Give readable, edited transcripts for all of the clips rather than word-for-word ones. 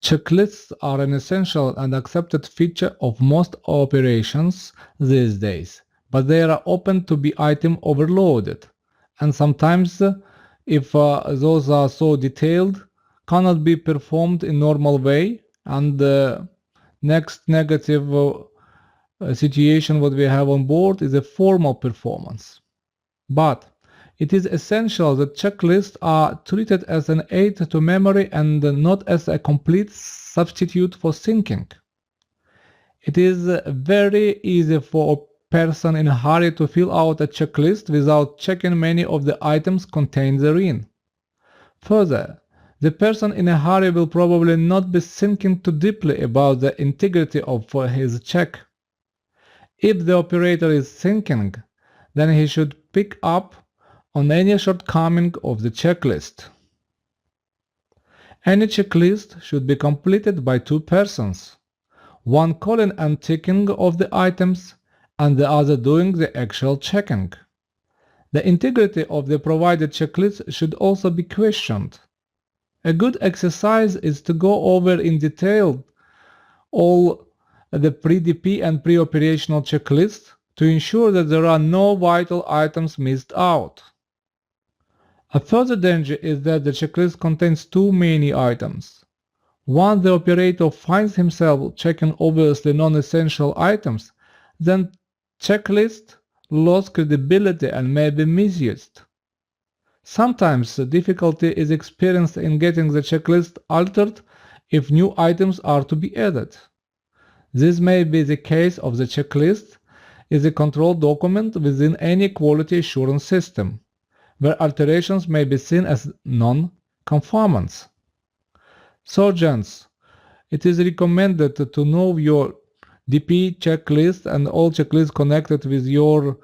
Checklists are an essential and accepted feature of most operations these days, but they are open to be item overloaded, and sometimes, if those are so detailed, cannot be performed in normal way. And next negative situation what we have on board is a formal performance. But it is essential that checklists are treated as an aid to memory and not as a complete substitute for thinking. It is very easy for a person in a hurry to fill out a checklist without checking many of the items contained therein. Further, the person in a hurry will probably not be thinking too deeply about the integrity of his check. If the operator is thinking, then he should pick up on any shortcoming of the checklist. Any checklist should be completed by two persons, one calling and ticking of the items and the other doing the actual checking. The integrity of the provided checklist should also be questioned. A good exercise is to go over in detail all the pre-DP and pre-operational checklists to ensure that there are no vital items missed out. A further danger is that the checklist contains too many items. Once the operator finds himself checking obviously non-essential items, then checklist loses credibility and may be misused. Sometimes the difficulty is experienced in getting the checklist altered if new items are to be added. This may be the case of the checklist is a control document within any quality assurance system, where alterations may be seen as non-conformance. So, gents, it is recommended to know your DP checklist and all checklists connected with your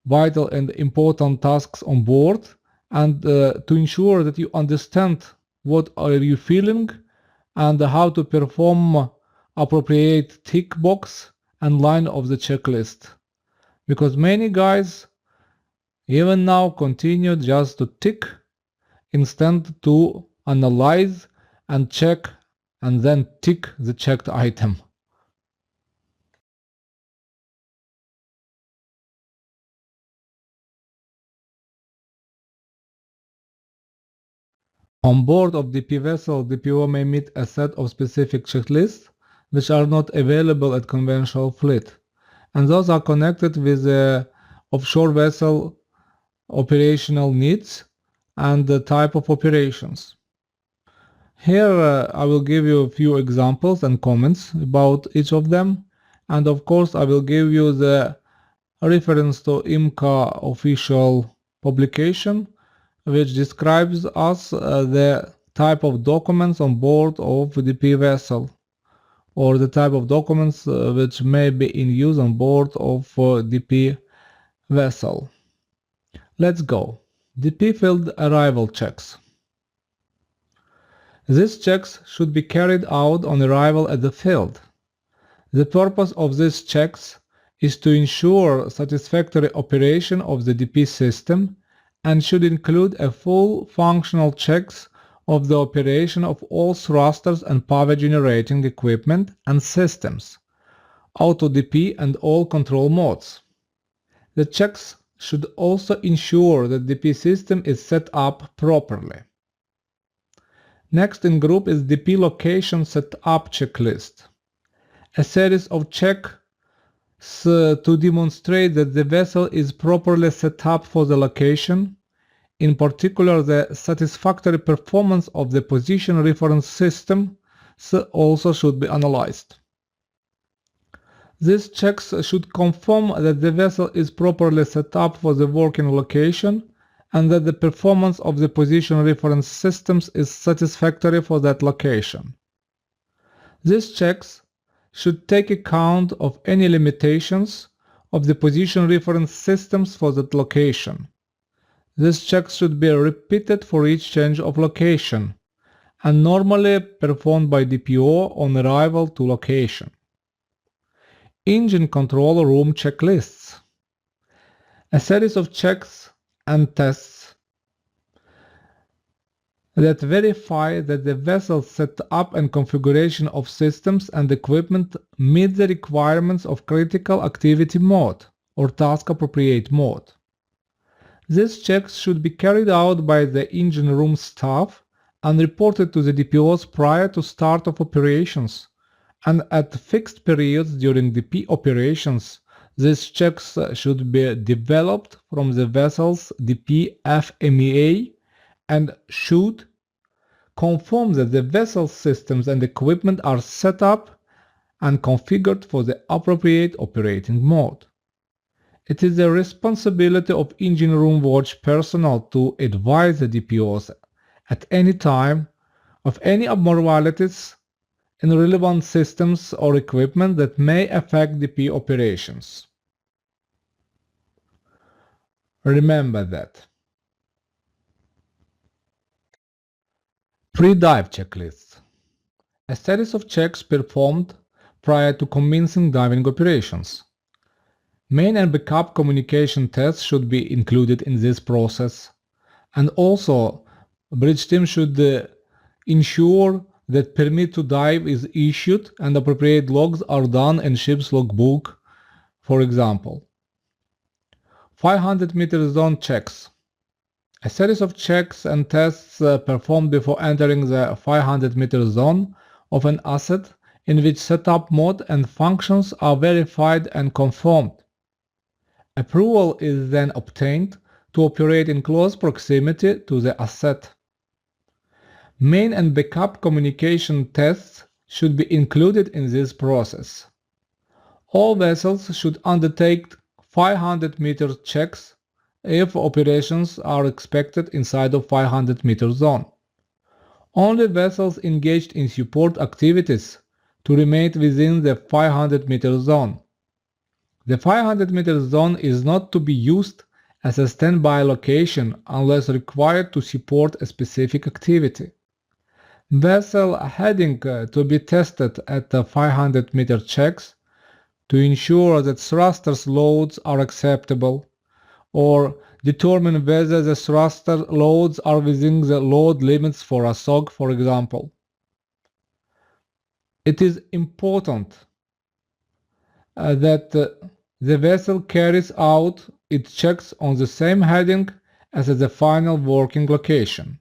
vital and important tasks on board, and to ensure that you understand what are you feeling and how to perform appropriate tick box and line of the checklist. Because many guys even now continue just to tick instead to analyze and check and then tick the checked item. On board of DP vessel, DPO may meet a set of specific checklists which are not available at conventional fleet, and those are connected with the offshore vessel operational needs and the type of operations. Here I will give you a few examples and comments about each of them, and of course I will give you the reference to IMCA official publication which describes us the type of documents on board of DP vessel, or the type of documents which may be in use on board of DP vessel. Let's go. DP field arrival checks. These checks should be carried out on arrival at the field. The purpose of these checks is to ensure satisfactory operation of the DP system and should include a full functional checks of the operation of all thrusters and power generating equipment and systems, auto DP and all control modes. The checks should also ensure that DP system is set up properly. Next in group is DP location setup checklist, a series of checks to demonstrate that the vessel is properly set up for the location. In particular, the satisfactory performance of the position reference system also should be analyzed. These checks should confirm that the vessel is properly set up for the working location and that the performance of the position reference systems is satisfactory for that location. These checks should take account of any limitations of the position reference systems for that location. These checks should be repeated for each change of location and normally performed by DPO on arrival to location. Engine control room checklists, a series of checks and tests that verify that the vessel setup and configuration of systems and equipment meet the requirements of critical activity mode or task appropriate mode. These checks should be carried out by the engine room staff and reported to the DPOs prior to start of operations, and at fixed periods during DP operations. These checks should be developed from the vessel's DP FMEA and should confirm that the vessel systems and equipment are set up and configured for the appropriate operating mode. It is the responsibility of engine room watch personnel to advise the DPOs at any time of any abnormalities in relevant systems or equipment that may affect DP operations. Remember that. Pre-dive checklist. A series of checks performed prior to commencing diving operations. Main and backup communication tests should be included in this process, and also bridge team should ensure that permit to dive is issued and appropriate logs are done in ship's logbook. For example, 500-meter zone checks. A series of checks and tests performed before entering the 500-meter zone of an asset in which setup mode and functions are verified and confirmed. Approval is then obtained to operate in close proximity to the asset. Main and backup communication tests should be included in this process. All vessels should undertake 500-meter checks if operations are expected inside of 500-meter zone. Only vessels engaged in support activities to remain within the 500-meter zone. The 500-meter zone is not to be used as a standby location unless required to support a specific activity. Vessel heading to be tested at the 500-meter checks to ensure that thrusters loads are acceptable, or determine whether the thruster loads are within the load limits for a SOG, for example. It is important that the vessel carries out its checks on the same heading as at the final working location.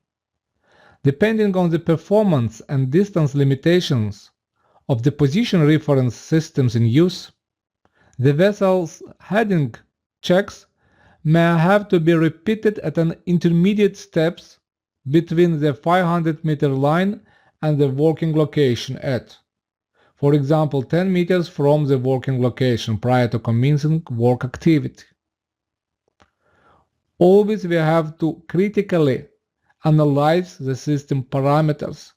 Depending on the performance and distance limitations of the position reference systems in use, the vessel's heading checks may have to be repeated at an intermediate steps between the 500-meter line and the working location at, for example, 10 meters from the working location prior to commencing work activity. Always we have to critically analyze the system parameters,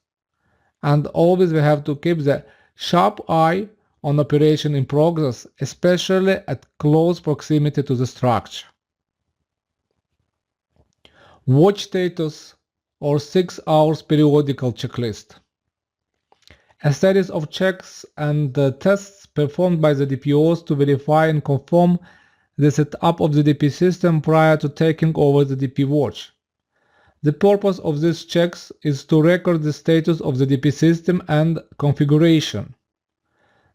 and always we have to keep the sharp eye on operation in progress, especially at close proximity to the structure. Watch status or 6 hours periodical checklist. A series of checks and tests performed by the DPOs to verify and confirm the setup of the DP system prior to taking over the DP watch. The purpose of these checks is to record the status of the DP system and configuration.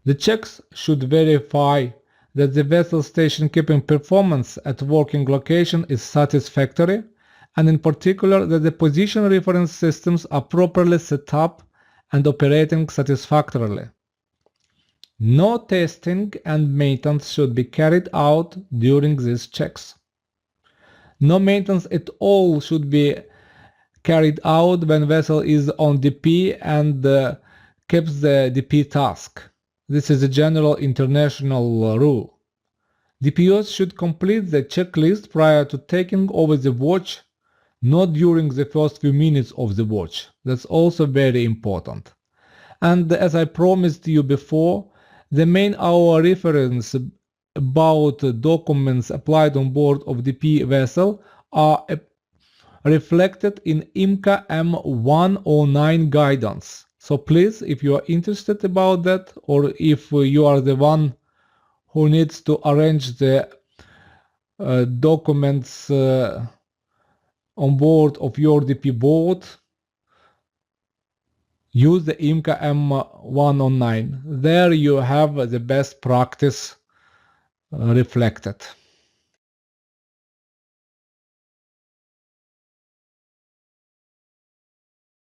The checks should verify that the vessel station keeping performance at working location is satisfactory, and in particular that the position reference systems are properly set up and operating satisfactorily. No testing and maintenance should be carried out during these checks. No maintenance at all should be carried out when vessel is on DP and keeps the DP task. This is a general international rule. DPOs should complete the checklist prior to taking over the watch, not during the first few minutes of the watch. That's also very important. And as I promised you before, the main hour reference about documents applied on board of DP vessel are reflected in IMCA M109 guidance. So please, if you are interested about that, or if you are the one who needs to arrange the documents on board of your DP boat, use the IMCA M109. There you have the best practice reflected.